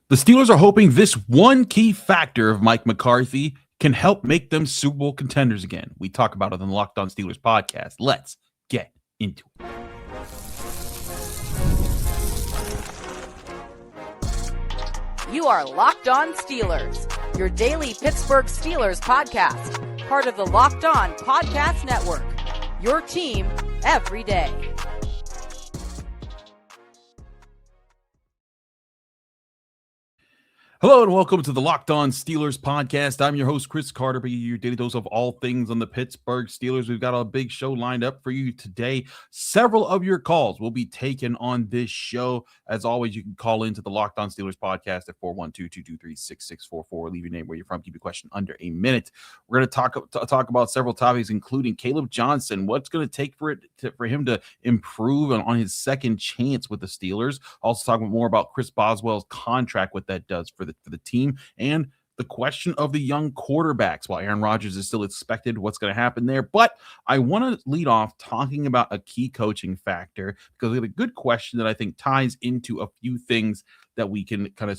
The Steelers are hoping this one key factor of Mike McCarthy can help make them Super Bowl contenders again. We talk about it on the Locked On Steelers podcast. Let's get into it. You are Locked On Steelers, your daily Pittsburgh Steelers podcast, part of the Locked On Podcast Network, your team every day. Hello and welcome to the Locked On Steelers podcast. I'm your host, Chris Carter, bringing you your daily dose of all things on the Pittsburgh Steelers. We've got a big show lined up for you today. Several of your calls will be taken on this show. As always, you can call into the Locked On Steelers podcast at 412-223-6644. Leave your name, where you're from, keep your question under a minute. We're going to talk about several topics, including Kaleb Johnson. What's going to take for him to improve on his second chance with the Steelers? Also talking more about Chris Boswell's contract, what that does for the team, and the question of the young quarterbacks. While Aaron Rodgers is still expected, what's going to happen there? But I want to lead off talking about a key coaching factor, because we have a good question that I think ties into a few things that we can kind of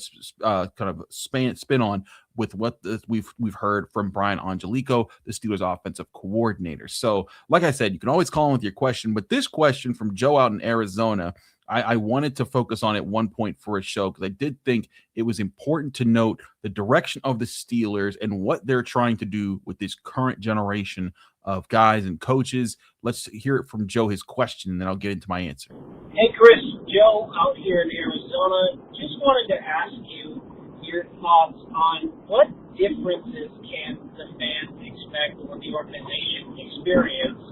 spin on with what we've heard from Brian Angelichio, the Steelers offensive coordinator. So, like I said, you can always call in with your question, but this question from Joe out in Arizona, I wanted to focus on at one point for a show, because I did think it was important to note the direction of the Steelers and what they're trying to do with this current generation of guys and coaches. Let's hear it from Joe, his question, and then I'll get into my answer. Hey, Chris, Joe out here in Arizona. Just wanted to ask you your thoughts on what differences can the fans expect or the organization experience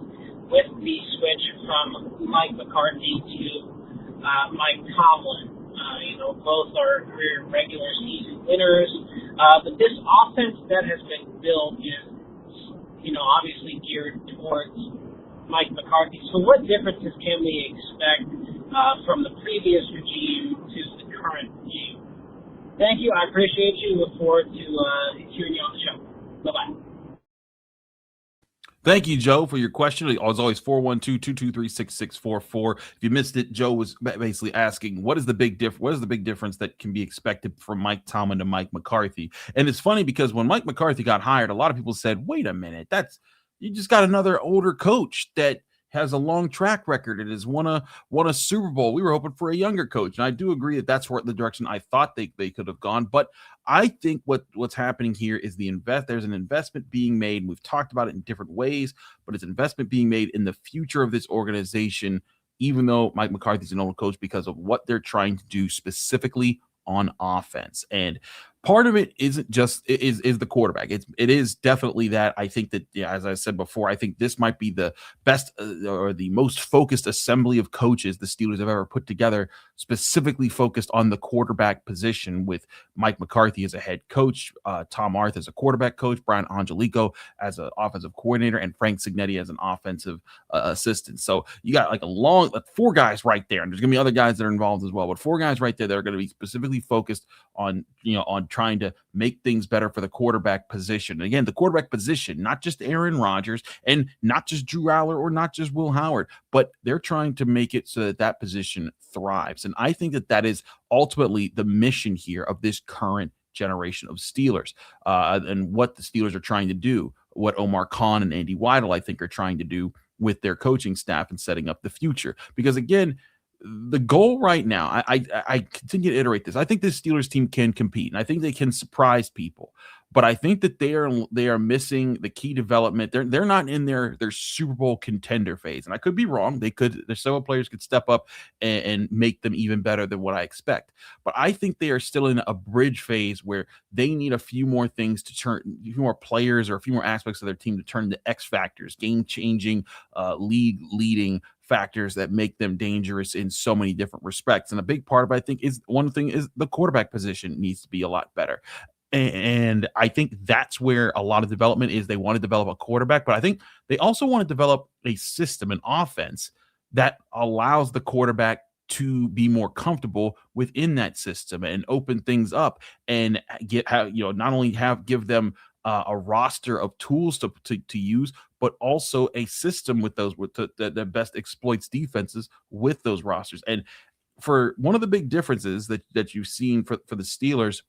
with the switch from Mike McCarthy to Mike Tomlin. Both are regular season winners, but this offense that has been built is, obviously geared towards Mike McCarthy. So what differences can we expect from the previous regime to the current regime? Thank you. I appreciate you. Look forward to hearing you on the show. Bye-bye. Thank you, Joe, for your question. As always, 412-223-6644. If you missed it, Joe was basically asking, what is the big difference that can be expected from Mike Tomlin to Mike McCarthy? And it's funny, because when Mike McCarthy got hired, a lot of people said, wait a minute, you just got another older coach that has a long track record and has won a Super Bowl. We were hoping for a younger coach. And I do agree that that's the direction I thought they could have gone. But I think what's happening here is there's an investment being made. And we've talked about it in different ways, but it's investment being made in the future of this organization, even though Mike McCarthy's an older coach, because of what they're trying to do specifically on offense. And part of it isn't just is the quarterback. It is definitely that. I think that, as I said before, I think this might be the best or the most focused assembly of coaches the Steelers have ever put together, specifically focused on the quarterback position, with Mike McCarthy as a head coach, Tom Arth as a quarterback coach, Brian Angelichio as an offensive coordinator, and Frank Cignetti as an offensive assistant. So you got like four guys right there, and there's gonna be other guys that are involved as well, but four guys right there that are going to be specifically focused on trying to make things better for the quarterback position. And again, the quarterback position, not just Aaron Rodgers and not just Drew Allar or not just Will Howard, but they're trying to make it so that position thrives. And I think that is ultimately the mission here of this current generation of Steelers, and what the Steelers are trying to do, what Omar Khan and Andy Weidel, I think, are trying to do with their coaching staff and setting up the future. Because again, the goal right now, I continue to iterate this. I think this Steelers team can compete, and I think they can surprise people. But I think that they are missing the key development. They're not in their Super Bowl contender phase, and I could be wrong. There's several players could step up and make them even better than what I expect. But I think they are still in a bridge phase where they need a few more things to turn, a few more players or a few more aspects of their team to turn into X factors, game-changing, league-leading factors that make them dangerous in so many different respects. And a big part of it, I think, is one thing is the quarterback position needs to be a lot better. And I think that's where a lot of development is. They want to develop a quarterback, but I think they also want to develop a system, an offense that allows the quarterback to be more comfortable within that system and open things up and give them a roster of tools to use, but also a system with those that best exploits defenses with those rosters. And for one of the big differences that you've seen for the Steelers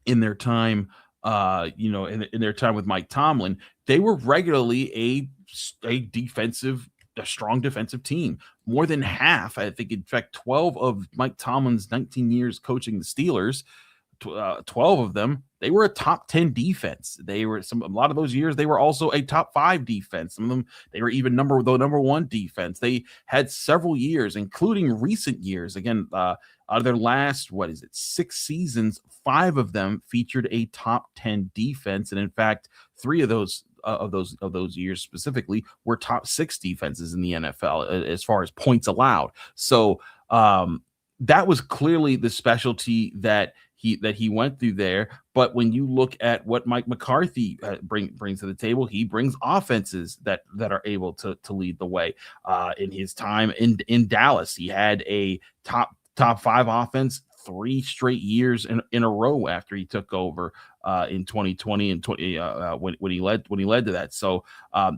in their time, in their time with Mike Tomlin, they were regularly a strong defensive team. More than half, I think, in fact, 12 of Mike Tomlin's 19 years coaching the Steelers, 12 of them, they were a top 10 defense. A lot of those years, they were also a top 5 defense. Some of them, they were even number 1 defense. They had several years, including recent years. Again, out of their last, 6 seasons, 5 of them featured a top 10 defense. And in fact, 3 of those years specifically were top 6 defenses in the NFL as far as points allowed. So that was clearly the specialty that he went through there. But when you look at what Mike McCarthy brings to the table, he brings offenses that are able to lead the way. In his time in Dallas, he had a top 5 offense 3 straight years in a row after he took over in 2020 and when he led to that. So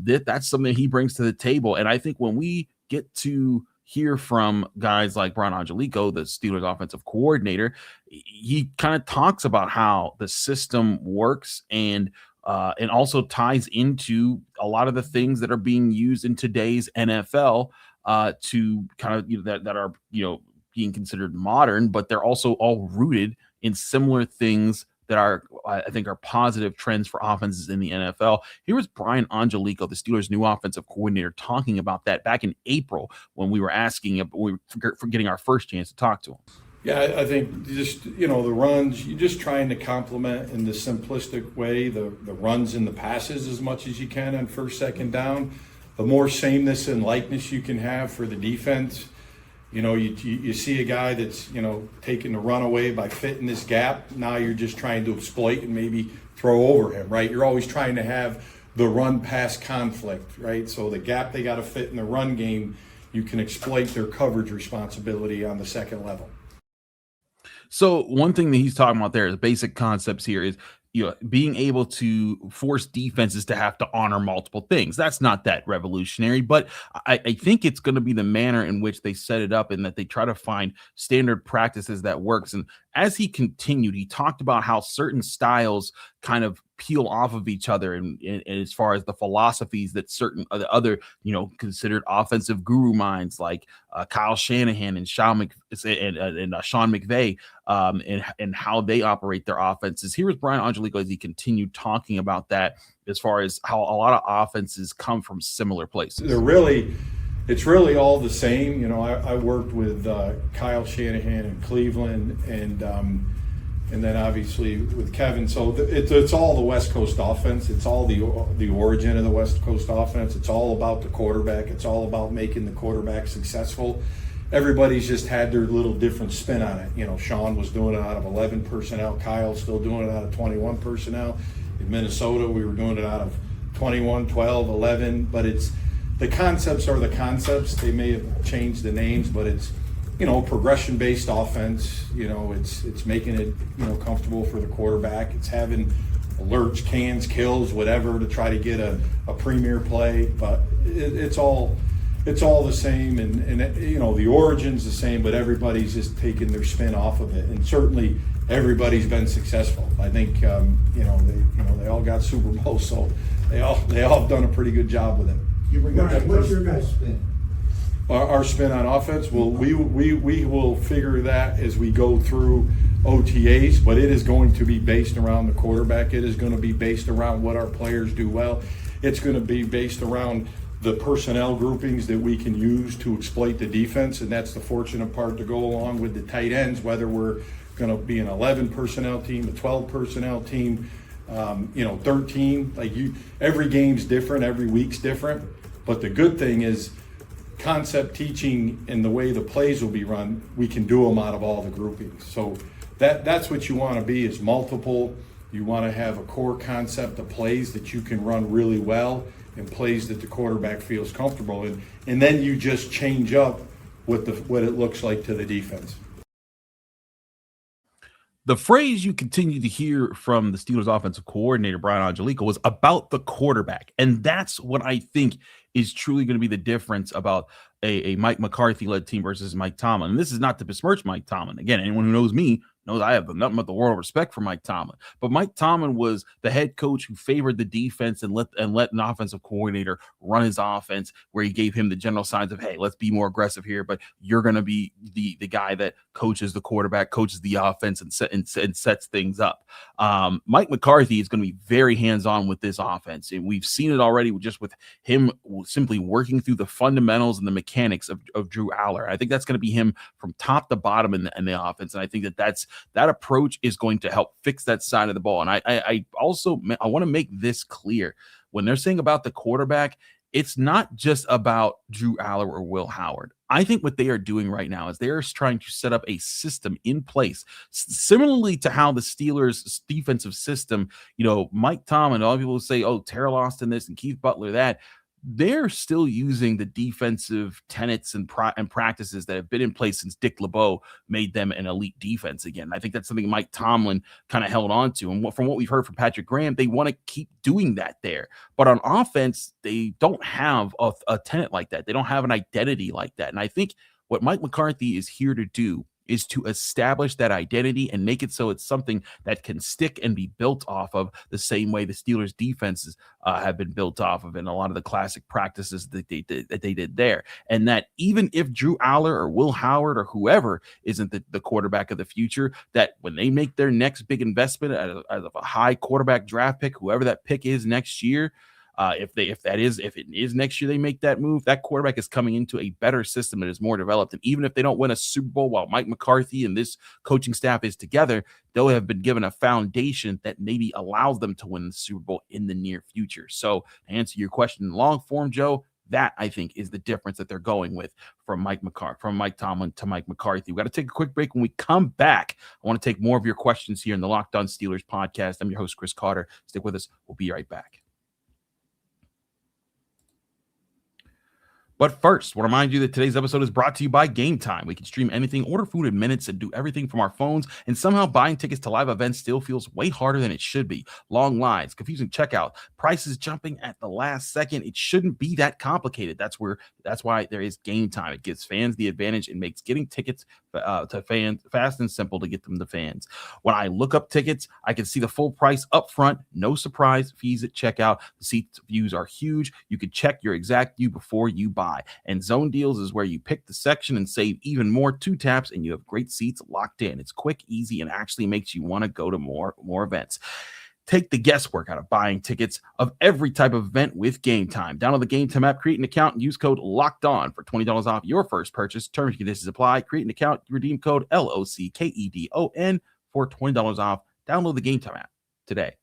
that's something he brings to the table. And I think when we get to hear from guys like Brian Angelichio, the Steelers offensive coordinator, he kind of talks about how the system works and also ties into a lot of the things that are being used in today's NFL to kind of that are being considered modern, but they're also all rooted in similar things that I think are positive trends for offenses in the NFL. Here was Brian Angelichio, the Steelers' new offensive coordinator, talking about that back in April when we were for getting our first chance to talk to him. Yeah, I think just, the runs, you're just trying to complement in the simplistic way the runs and the passes as much as you can on first, second down. The more sameness and likeness you can have for the defense. You see a guy that's, taking the run away by fitting this gap. Now you're just trying to exploit and maybe throw over him, right? You're always trying to have the run-pass conflict, right? So the gap they got to fit in the run game, you can exploit their coverage responsibility on the second level. So one thing that he's talking about there, the basic concepts here is, being able to force defenses to have to honor multiple things. That's not that revolutionary, but I think it's going to be the manner in which they set it up and that they try to find standard practices that works. And as he continued, he talked about how certain styles kind of peel off of each other and as far as the philosophies that certain other considered offensive guru minds like Kyle Shanahan and Sean McVay and how they operate their offenses. Here was Brian Angelichio as he continued talking about that as far as how a lot of offenses come from similar places. It's really all the same. I worked with Kyle Shanahan in Cleveland and then obviously with Kevin. So it's all the West Coast offense. It's all the origin of the West Coast offense. It's all about the quarterback. It's all about making the quarterback successful. Everybody's just had their little different spin on it. Sean was doing it out of 11 personnel. Kyle's still doing it out of 21 personnel. In Minnesota, we were doing it out of 21, 12, 11. But the concepts are the concepts. They may have changed the names, but it's progression-based offense. It's making it comfortable for the quarterback. It's having alerts, cans, kills, whatever to try to get a premier play. But it's all the same, and the origin's the same, but everybody's just taking their spin off of it. And certainly everybody's been successful. I think they all got Super Bowls, so they all have done a pretty good job with it. What's your guys' spin? Our spin on offense, well, we will figure that as we go through OTAs, but it is going to be based around the quarterback. It is going to be based around what our players do well. It's going to be based around the personnel groupings that we can use to exploit the defense, and that's the fortunate part to go along with the tight ends, whether we're going to be an 11 personnel team, a 12 personnel team, 13. Every game's different, every week's different, but the good thing is concept teaching and the way the plays will be run, we can do them out of all the groupings. So that's what you want to be, is multiple. You want to have a core concept of plays that you can run really well and plays that the quarterback feels comfortable in, and then you just change up what it looks like to the defense. The phrase you continue to hear from the Steelers offensive coordinator, Brian Angelichio, was about the quarterback. And that's what I think is truly going to be the difference about a Mike McCarthy-led team versus Mike Tomlin. And this is not to besmirch Mike Tomlin. Again, anyone who knows me knows I have nothing but the world of respect for Mike Tomlin. But Mike Tomlin was the head coach who favored the defense and let an offensive coordinator run his offense, where he gave him the general signs of, hey, let's be more aggressive here, but you're going to be the guy that coaches the quarterback, coaches the offense, and sets things up. Mike McCarthy is going to be very hands-on with this offense, and we've seen it already just with him simply working through the fundamentals and the mechanics of Drew Allar. I think that's going to be him from top to bottom in the offense, and I think that approach is going to help fix that side of the ball. And I want to make this clear. When they're saying about the quarterback, it's not just about Drew Allar or Will Howard. I think what they are doing right now is they are trying to set up a system in place, similarly to how the Steelers' defensive system, Mike Tomlin, all people say, oh, Terrell Austin this and Keith Butler that. They're still using the defensive tenets and practices that have been in place since Dick LeBeau made them an elite defense again. I think that's something Mike Tomlin kind of held on to. And from what we've heard from Patrick Graham, they want to keep doing that there. But on offense, they don't have a tenet like that. They don't have an identity like that. And I think what Mike McCarthy is here to do is to establish that identity and make it so it's something that can stick and be built off of the same way the Steelers defenses have been built off of in a lot of the classic practices that they did there. And that even if Drew Allar or Will Howard or whoever isn't the quarterback of the future, that when they make their next big investment out of a high quarterback draft pick, whoever that pick is next year, if it is next year they make that move, that quarterback is coming into a better system that is more developed. And even if they don't win a Super Bowl while Mike McCarthy and this coaching staff is together, they'll have been given a foundation that maybe allows them to win the Super Bowl in the near future. So to answer your question in long form, Joe, that I think is the difference that they're going with from Mike Tomlin to Mike McCarthy. We got to take a quick break. When we come back, I want to take more of your questions here in the Locked On Steelers podcast. I'm your host, Chris Carter. Stick with us. We'll be right back. But first, I want to remind you that today's episode is brought to you by Game Time. We can stream anything, order food in minutes, and do everything from our phones. And somehow buying tickets to live events still feels way harder than it should be. Long lines, confusing checkout, prices jumping at the last second. It shouldn't be that complicated. That's why there is Game Time. It gives fans the advantage and makes getting tickets to fans fast and simple to get them to fans. When I look up tickets, I can see the full price up front. No surprise fees at checkout. The seat views are huge. You can check your exact view before you buy. And Zone Deals is where you pick the section and save even more. 2 taps and you have great seats locked in. It's quick, easy, and actually makes you want to go to more events. Take the guesswork out of buying tickets of every type of event with Game Time. Download the Game Time app, create an account, and use code LOCKEDON for $20 off your first purchase. Terms and conditions apply. Create an account, redeem code LOCKEDON for $20 off. Download the Game Time app today.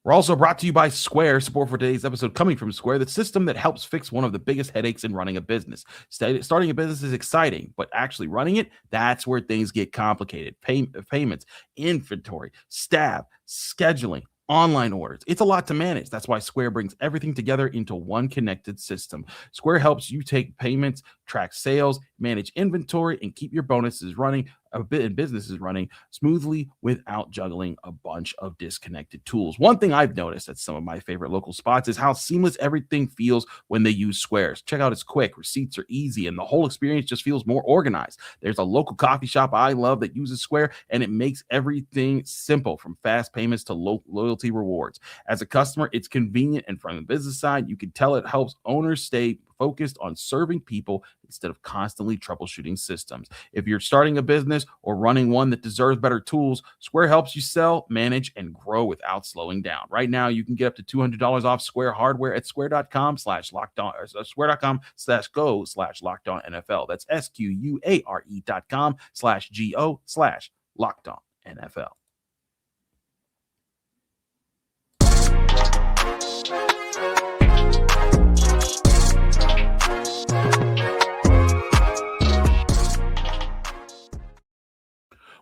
We're also brought to you by Square. Support for today's episode coming from Square, the system that helps fix one of the biggest headaches in running a business. Starting a business is exciting, but actually running it, that's where things get complicated. Payments, inventory, staff, scheduling, online orders. It's a lot to manage. That's why Square brings everything together into one connected system. Square helps you take payments, track sales, manage inventory, and keep your bonuses running and businesses running smoothly without juggling a bunch of disconnected tools. One thing I've noticed at some of my favorite local spots is how seamless everything feels when they use Square. Checkout is quick, receipts are easy, and the whole experience just feels more organized. There's a local coffee shop I love that uses Square, and it makes everything simple, from fast payments to loyalty rewards. As a customer, it's convenient, and from the business side, you can tell it helps owners stay focused on serving people instead of constantly troubleshooting systems. If you're starting a business or running one that deserves better tools, Square helps you sell, manage, and grow without slowing down. Right now, you can get up to $200 off Square hardware at square.com/lockedon, or square.com/go/lockedonnfl. That's SQUARE.com/GO/lockedonnfl.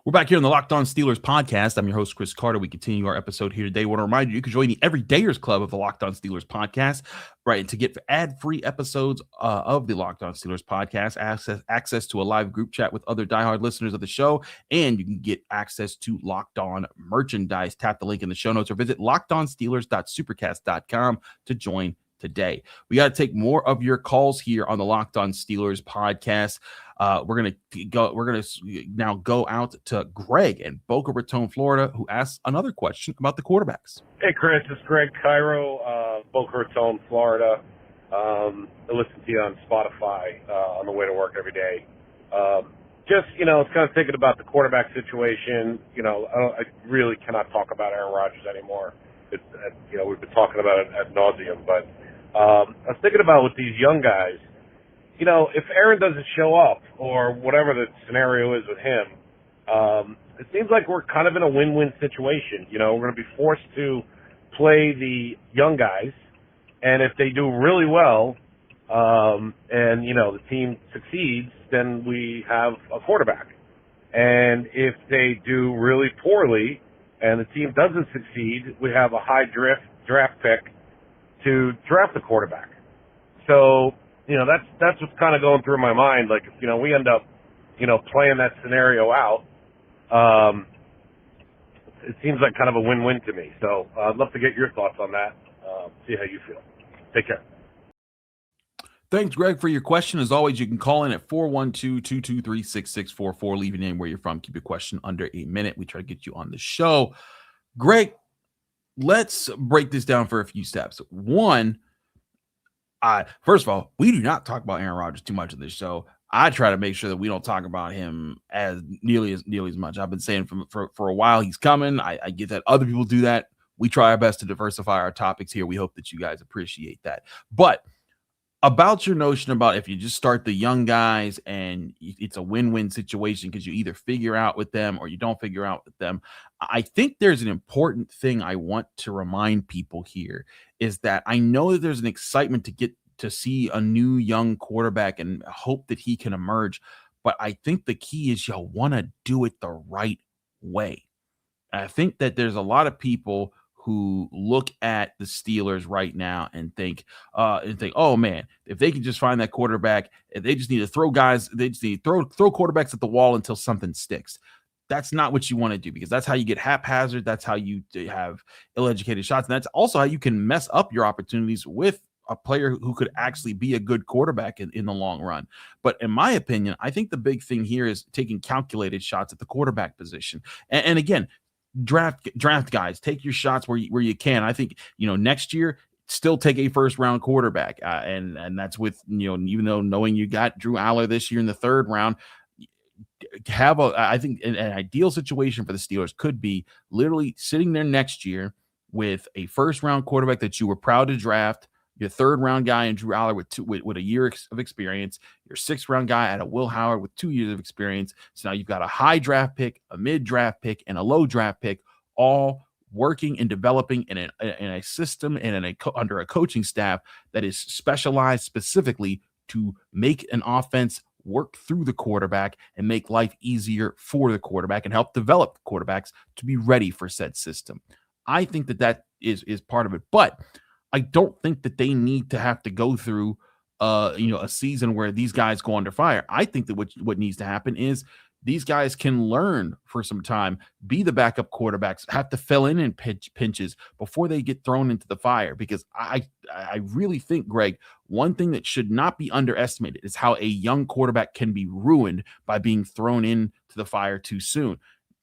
We're back here on the Locked On Steelers podcast. I'm your host, Chris Carter. We continue our episode here today. I want to remind you can join the Everydayers Club of the Locked On Steelers podcast, right? To get ad-free episodes of the Locked On Steelers podcast, access to a live group chat with other diehard listeners of the show, and you can get access to Locked On merchandise. Tap the link in the show notes or visit lockedonsteelers.supercast.com to join today. We got to take more of your calls here on the Locked On Steelers podcast. We're gonna now go out to Greg in Boca Raton, Florida, who asks another question about the quarterbacks. Hey, Chris, it's Greg Cairo, Boca Raton, Florida. I listen to you on Spotify on the way to work every day. Just, it's kind of thinking about the quarterback situation. I really cannot talk about Aaron Rodgers anymore. We've been talking about it ad nauseum, but I was thinking about with these young guys, if Aaron doesn't show up or whatever the scenario is with him, it seems like we're kind of in a win-win situation. We're going to be forced to play the young guys, and if they do really well, and the team succeeds, then we have a quarterback. And if they do really poorly and the team doesn't succeed, we have a high draft pick to draft the quarterback. So, that's what's kind of going through my mind. Like, if, we end up, playing that scenario out, it seems like kind of a win-win to me. So I'd love to get your thoughts on that, see how you feel. Take care. Thanks, Greg, for your question. As always, you can call in at 412-223-6644. Leave your name, where you're from. Keep your question under a minute. We try to get you on the show. Greg, let's break this down for a few steps. One, first of all, we do not talk about Aaron Rodgers too much on this show. I try to make sure that we don't talk about him as nearly as much. I've been saying for a while he's coming. I get that other people do that. We try our best to diversify our topics here. We hope that you guys appreciate that. But about your notion about if you just start the young guys and it's a win-win situation because you either figure out with them or you don't figure out with them, I think there's an important thing I want to remind people here is that I know that there's an excitement to get to see a new young quarterback and hope that he can emerge. But I think the key is you want to do it the right way. I think that there's a lot of people who look at the Steelers right now and think, oh man, if they can just find that quarterback, they just need to throw guys, they just need to throw quarterbacks at the wall until something sticks. That's not what you want to do, because that's how you get haphazard. That's how you have ill-educated shots. And that's also how you can mess up your opportunities with a player who could actually be a good quarterback in the long run. But in my opinion, I think the big thing here is taking calculated shots at the quarterback position. And again, draft guys, take your shots where you can. I think, next year, still take a first round quarterback. And that's with, even though knowing you got Drew Allar this year in the third round, I think an ideal situation for the Steelers could be literally sitting there next year with a first round quarterback that you were proud to draft, your third round guy in Drew Allar with a year of experience, your sixth round guy at a Will Howard with 2 years of experience. So now you've got a high draft pick, a mid draft pick, and a low draft pick, all working and developing in a system and under a coaching staff that is specialized specifically to make an offense work through the quarterback and make life easier for the quarterback and help develop quarterbacks to be ready for said system. I think that is part of it, but I don't think that they need to have to go through, a season where these guys go under fire. I think that what needs to happen is these guys can learn for some time, be the backup quarterbacks, have to fill in pinches before they get thrown into the fire. Because I really think, Greg, one thing that should not be underestimated is how a young quarterback can be ruined by being thrown into the fire too soon.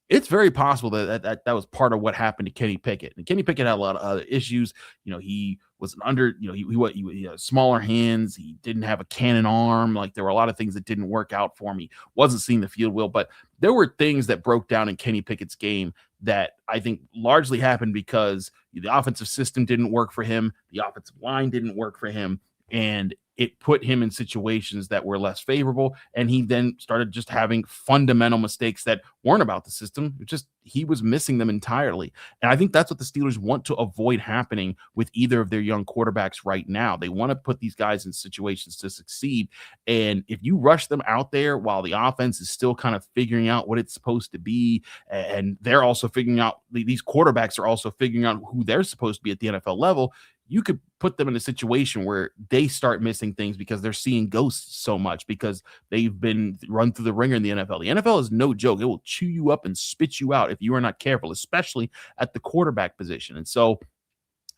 It's very possible that was part of what happened to Kenny Pickett. And Kenny Pickett had a lot of other issues. He was he had smaller hands. He didn't have a cannon arm. Like, there were a lot of things that didn't work out for him. He wasn't seeing the field well, but there were things that broke down in Kenny Pickett's game that I think largely happened because the offensive system didn't work for him. The offensive line didn't work for him. And it put him in situations that were less favorable. And he then started just having fundamental mistakes that weren't about the system. Just he was missing them entirely. And I think that's what the Steelers want to avoid happening with either of their young quarterbacks right now. They want to put these guys in situations to succeed. And if you rush them out there while the offense is still kind of figuring out what it's supposed to be, and they're also figuring out, these quarterbacks are also figuring out who they're supposed to be at the NFL level, you could put them in a situation where they start missing things because they're seeing ghosts so much because they've been run through the ringer in the NFL. The NFL is no joke. It will chew you up and spit you out if you are not careful, especially at the quarterback position. And so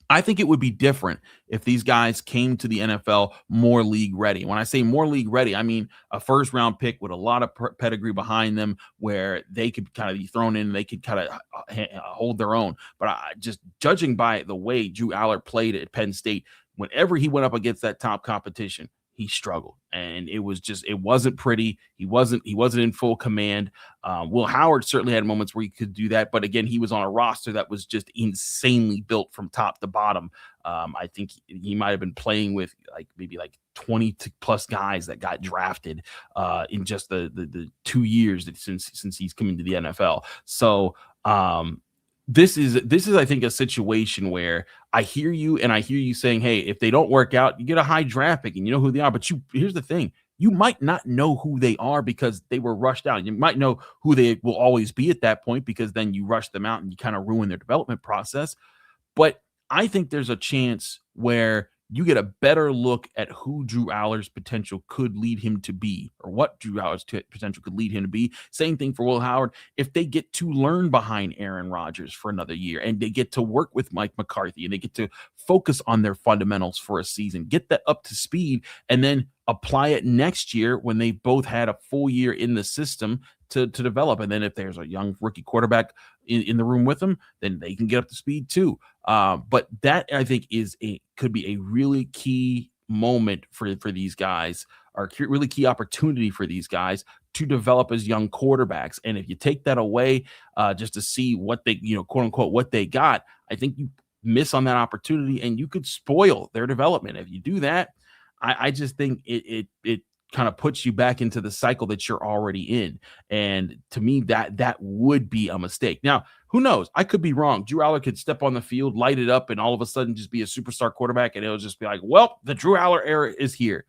I think it would be different if these guys came to the NFL more league ready. When I say more league ready, I mean a first round pick with a lot of pedigree behind them where they could kind of be thrown in and they could kind of hold their own. But just judging by the way Drew Allar played at Penn State, whenever he went up against that top competition, he struggled, and it wasn't pretty. He wasn't in full command. Will Howard certainly had moments where he could do that, but again, he was on a roster that was just insanely built from top to bottom. I think he might have been playing with maybe 20 plus guys that got drafted in just the 2 years since he's come into the NFL. So this is I think a situation where I hear you saying, hey, if they don't work out, you get a high draft pick and you know who they are. But here's the thing. You might not know who they are because they were rushed out. You might know who they will always be at that point because then you rush them out and you kind of ruin their development process. But I think there's a chance where you get a better look at who Drew Allar's potential could lead him to be, or what Drew Allar's potential could lead him to be. Same thing for Will Howard. If they get to learn behind Aaron Rodgers for another year and they get to work with Mike McCarthy and they get to focus on their fundamentals for a season, get that up to speed, and then apply it next year when they both had a full year in the system to develop. And then if there's a young rookie quarterback in the room with them, then they can get up to speed too. But that I think could be a really key moment for these guys, or really key opportunity for these guys to develop as young quarterbacks. And if you take that away just to see what they, quote unquote, what they got, I think you miss on that opportunity and you could spoil their development. If you do that, I just think it kind of puts you back into the cycle that you're already in. And to me, that would be a mistake. Now, who knows? I could be wrong. Drew Allar could step on the field, light it up, and all of a sudden just be a superstar quarterback, and it'll just be like, well, the Drew Allar era is here.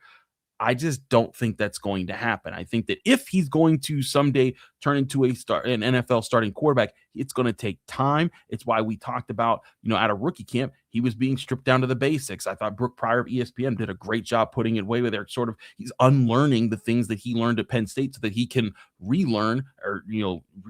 I just don't think that's going to happen. I think that if he's going to someday turn into an NFL starting quarterback, it's going to take time. It's why we talked about, at a rookie camp, he was being stripped down to the basics. I thought Brooke Pryor of ESPN did a great job putting it away with there. Sort of, he's unlearning the things that he learned at Penn State so that he can relearn or,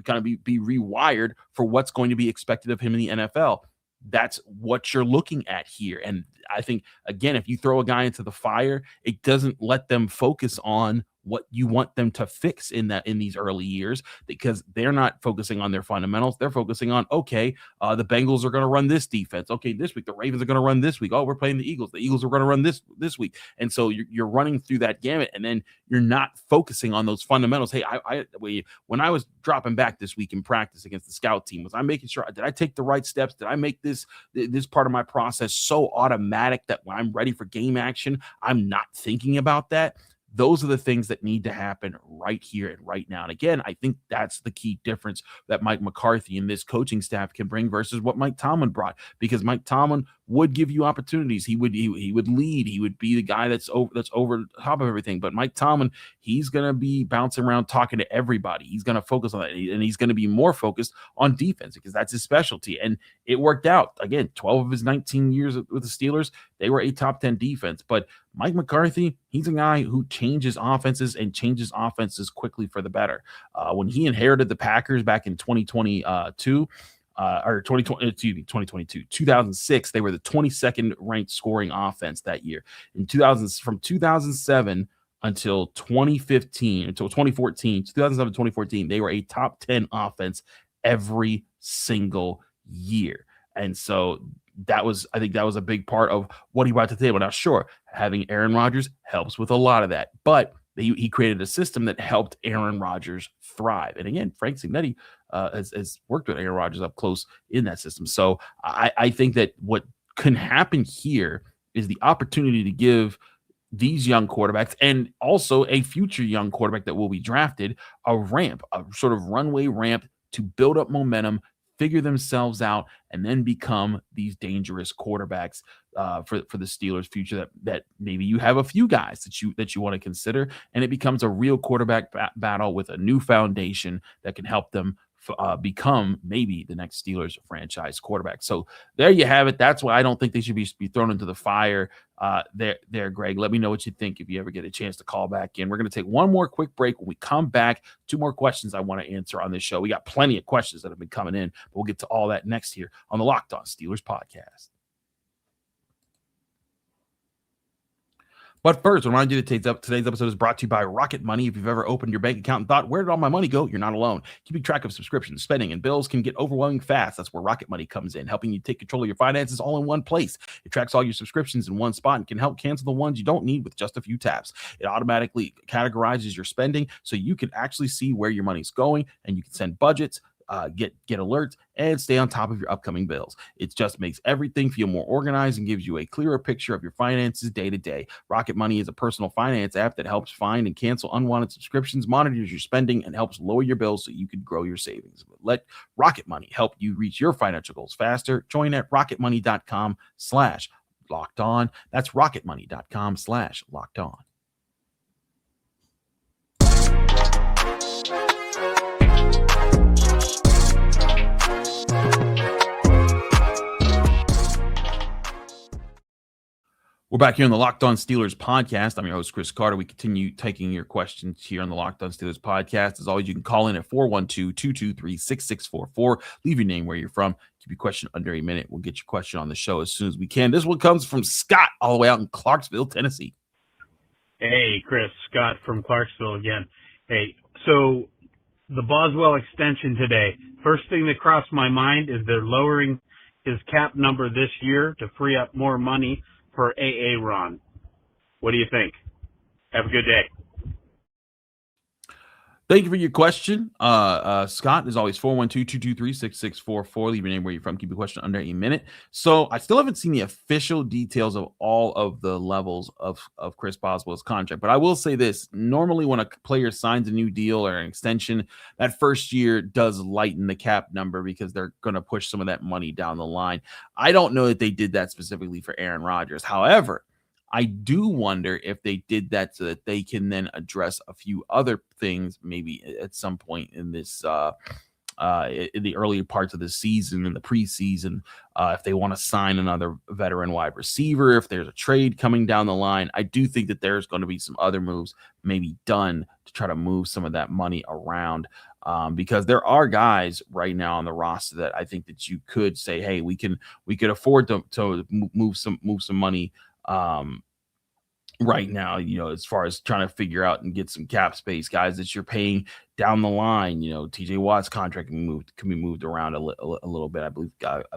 kind of be rewired for what's going to be expected of him in the NFL. That's what you're looking at here. And I think, again, if you throw a guy into the fire, it doesn't let them focus on what you want them to fix in these early years, because they're not focusing on their fundamentals. They're focusing on, okay, the Bengals are going to run this defense. Okay, this week the Ravens are going to run this week. Oh, we're playing the Eagles. The Eagles are going to run this week. And so you're running through that gamut, and then you're not focusing on those fundamentals. Hey, when I was dropping back this week in practice against the scout team, was I making sure, did I take the right steps? Did I make this part of my process so automatic that when I'm ready for game action, I'm not thinking about that? Those are the things that need to happen right here and right now. And again, I think that's the key difference that Mike McCarthy and this coaching staff can bring versus what Mike Tomlin brought, because Mike Tomlin would give you opportunities. He would lead. He would be the guy that's over top of everything. But Mike Tomlin, he's going to be bouncing around talking to everybody. He's going to focus on that, and he's going to be more focused on defense because that's his specialty. And it worked out. Again, 12 of his 19 years with the Steelers, they were a top 10 defense. But Mike McCarthy, he's a guy who changes offenses and changes offenses quickly for the better. When he inherited the Packers back in 2022, 2006, they were the 22nd ranked scoring offense that year. From 2007 until 2014, 2014, they were a top 10 offense every single year. And so I think that was a big part of what he brought to the table. Now, sure, having Aaron Rodgers helps with a lot of that, but he created a system that helped Aaron Rodgers thrive. And again, Frank Cignetti has worked with Aaron Rodgers up close in that system. So I think that what can happen here is the opportunity to give these young quarterbacks and also a future young quarterback that will be drafted a sort of runway ramp to build up momentum, figure themselves out, and then become these dangerous quarterbacks for the Steelers' future. That maybe you have a few guys that you want to consider, and it becomes a real quarterback battle with a new foundation that can help them become maybe the next Steelers franchise quarterback. So there you have it. That's why I don't think they should be thrown into the fire there, Greg. Let me know what you think if you ever get a chance to call back in. We're going to take one more quick break. When we come back, 2 more questions I want to answer on this show. We got plenty of questions that have been coming in, but we'll get to all that next here on the Locked On Steelers podcast. But first, I remind you that today's episode is brought to you by Rocket Money. If you've ever opened your bank account and thought, where did all my money go? You're not alone. Keeping track of subscriptions, spending, and bills can get overwhelming fast. That's where Rocket Money comes in, helping you take control of your finances all in one place. It tracks all your subscriptions in one spot and can help cancel the ones you don't need with just a few taps. It automatically categorizes your spending so you can actually see where your money's going, and you can send budgets, get alerts, and stay on top of your upcoming bills. It just makes everything feel more organized and gives you a clearer picture of your finances day to day. Rocket Money is a personal finance app that helps find and cancel unwanted subscriptions, monitors your spending, and helps lower your bills so you can grow your savings. Let Rocket Money help you reach your financial goals faster. Join at rocketmoney.com/locked-on. That's rocketmoney.com/locked-on. We're back here on the Locked On Steelers podcast. I'm your host, Chris Carter. We continue taking your questions here on the Locked On Steelers podcast. As always, you can call in at 412-223-6644. Leave your name, where you're from. Keep your question under a minute. We'll get your question on the show as soon as we can. This one comes from Scott, all the way out in Clarksville, Tennessee. Hey, Chris. Scott from Clarksville again. Hey, so the Boswell extension today, first thing that crossed my mind is they're lowering his cap number this year to free up more money for Aaron. What do you think? Have a good day. Thank you for your question. Scott, as always, 412-223-6644. Leave your name, where you're from. Keep your question under a minute. So I still haven't seen the official details of all of the levels of Chris Boswell's contract. But I will say this. Normally when a player signs a new deal or an extension, that first year does lighten the cap number because they're going to push some of that money down the line. I don't know that they did that specifically for Aaron Rodgers. However, I do wonder if they did that so that they can then address a few other things maybe at some point in this in the earlier parts of the season, in the preseason, if they want to sign another veteran wide receiver, if there's a trade coming down the line. I do think that there's going to be some other moves maybe done to try to move some of that money around. Because there are guys right now on the roster that I think that you could say, hey, we could afford to move some money right now, as far as trying to figure out and get some cap space, guys that you're paying down the line. TJ Watt's contract can be moved around a little bit. I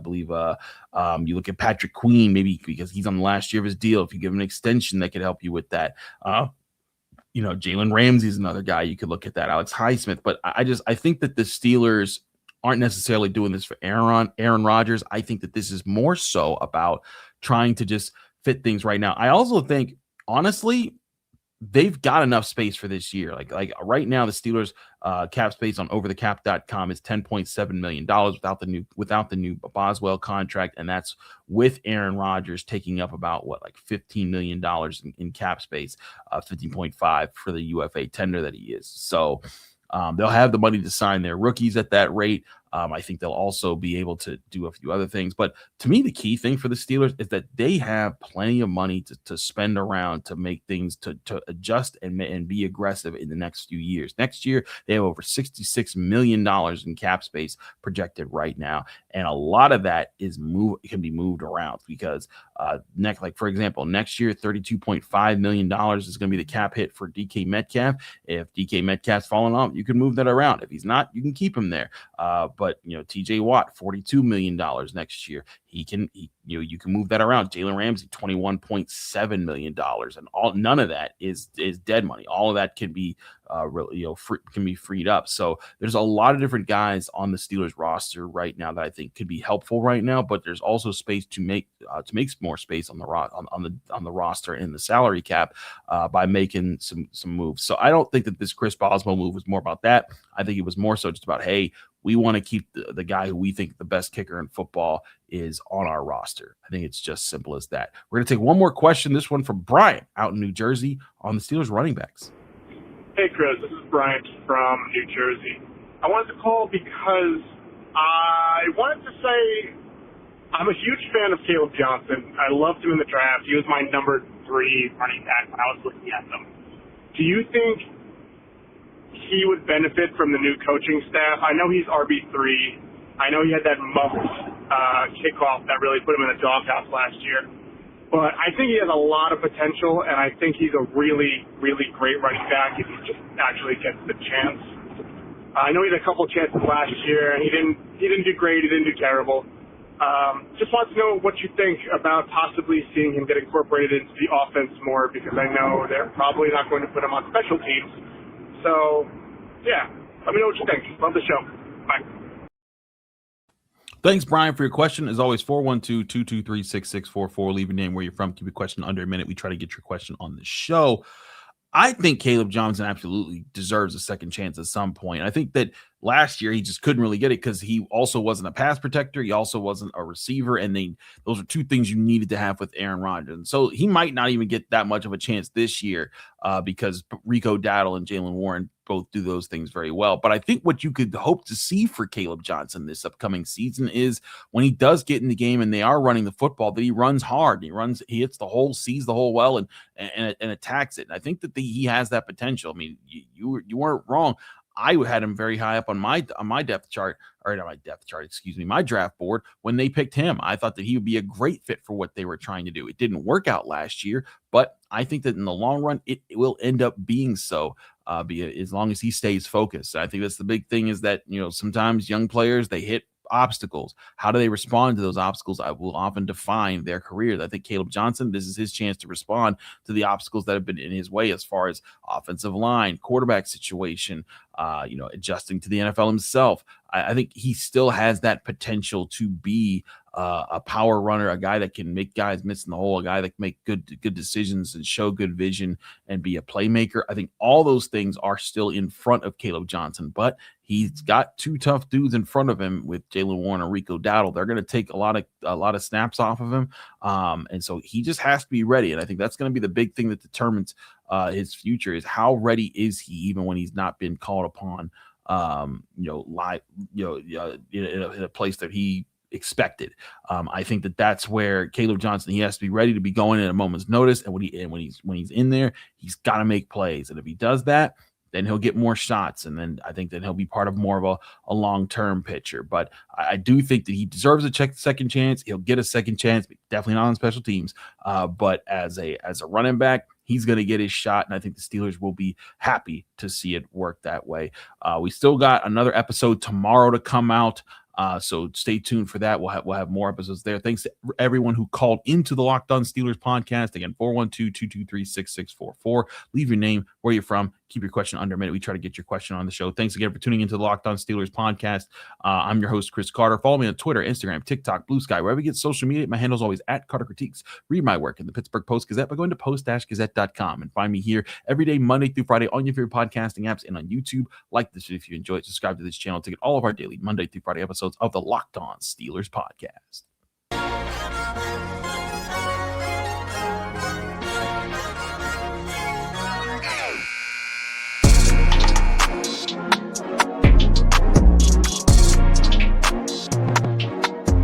believe you look at Patrick Queen, maybe because he's on the last year of his deal. If you give him an extension, that could help you with that. Jalen Ramsey is another guy you could look at that. Alex Highsmith. But I think that the Steelers aren't necessarily doing this for Aaron Rodgers. I think that this is more so about trying to just fit things right now. I also think, honestly, they've got enough space for this year. Like right now, the Steelers cap space on overthecap.com is $10.7 million without the new Boswell contract, and that's with Aaron Rodgers taking up about $15 million in cap space, 15.5 for the UFA tender that he is. So they'll have the money to sign their rookies at that rate. I think they'll also be able to do a few other things. But to me, the key thing for the Steelers is that they have plenty of money to spend around to make things to adjust and be aggressive in the next few years. Next year, they have over $66 million in cap space projected right now. And a lot of that can be moved around because for example, next year, $32.5 million is going to be the cap hit for DK Metcalf. If DK Metcalf's falling off, you can move that around. If he's not, you can keep him there. But TJ Watt, $42 million next year. You can move that around. Jalen Ramsey, $21.7 million, and none of that is dead money. All of that can be can be freed up. So there's a lot of different guys on the Steelers roster right now that I think could be helpful right now. But there's also space to make more space on the roster in the salary cap by making some moves. So I don't think that this Chris Boswell move was more about that. I think it was more so just about, hey, we want to keep the guy who we think the best kicker in football is on our roster. I think it's just simple as that. We're going to take one more question. This one from Brian out in New Jersey on the Steelers running backs. Hey, Chris. This is Brian from New Jersey. I wanted to call because I wanted to say I'm a huge fan of Kaleb Johnson. I loved him in the draft. He was my number 3 running back when I was looking at them. Do you think he would benefit from the new coaching staff? I know he's RB3. I know he had that muffed kickoff that really put him in the doghouse last year. But I think he has a lot of potential, and I think he's a really, really great running back if he just actually gets the chance. I know he had a couple chances last year, and he didn't do great. He didn't do terrible. Just want to know what you think about possibly seeing him get incorporated into the offense more, because I know they're probably not going to put him on special teams. So, yeah, let me know what you think. Love the show. Bye. Thanks, Brian, for your question. As always, 412-223-6644. Leave your name, where you're from. Keep your question under a minute. We try to get your question on the show. I think Kaleb Johnson absolutely deserves a second chance at some point. I think that last year he just couldn't really get it because he also wasn't a pass protector. He also wasn't a receiver. And those are two things you needed to have with Aaron Rodgers. And so he might not even get that much of a chance this year because Rico Dowdle and Jalen Warren both do those things very well. But I think what you could hope to see for Kaleb Johnson this upcoming season is when he does get in the game and they are running the football, that he runs hard. He hits the hole, sees the hole well, and attacks it. And I think that he has that potential. I mean, you weren't wrong. I had him very high up on my depth chart, or not my depth chart, excuse me, my draft board when they picked him. I thought that he would be a great fit for what they were trying to do. It didn't work out last year, but I think that in the long run, it will end up being so. As long as he stays focused. I think that's the big thing, is that, sometimes young players, they hit obstacles. How do they respond to those obstacles? I will often define their careers. I think Kaleb Johnson, this is his chance to respond to the obstacles that have been in his way as far as offensive line, quarterback situation, adjusting to the NFL himself. I think he still has that potential to be a power runner, a guy that can make guys miss in the hole, a guy that can make good decisions and show good vision and be a playmaker. I think all those things are still in front of Kaleb Johnson, but he's got two tough dudes in front of him with Jalen Warren and Rico Dowdle. They're going to take a lot of snaps off of him, and so he just has to be ready. And I think that's going to be the big thing that determines his future, is how ready is he, even when he's not been called upon, live, in a place that he expected. I think that's where Kaleb Johnson, he has to be ready to be going at a moment's notice, and when he's in there, he's got to make plays. And if he does that, then he'll get more shots, and then I think that he'll be part of more of a long-term pitcher. But I do think that he deserves a second chance. He'll get a second chance, but definitely not on special teams. But as a running back, he's going to get his shot, and I think the Steelers will be happy to see it work that way. We still got another episode tomorrow to come out. So stay tuned for that. We'll have more episodes there. Thanks to everyone who called into the Locked On Steelers podcast. Again, 412-223-6644. Leave your name, where you're from. Keep your question under a minute. We try to get your question on the show. Thanks again for tuning into the Locked On Steelers podcast. I'm your host, Chris Carter. Follow me on Twitter, Instagram, TikTok, Blue Sky, wherever you get social media. My handle is always @CarterCritiques. Read my work in the Pittsburgh Post-Gazette by going to post-gazette.com, and find me here every day, Monday through Friday, on your favorite podcasting apps and on YouTube. Like this if you enjoy it. Subscribe to this channel to get all of our daily Monday through Friday episodes of the Locked On Steelers podcast.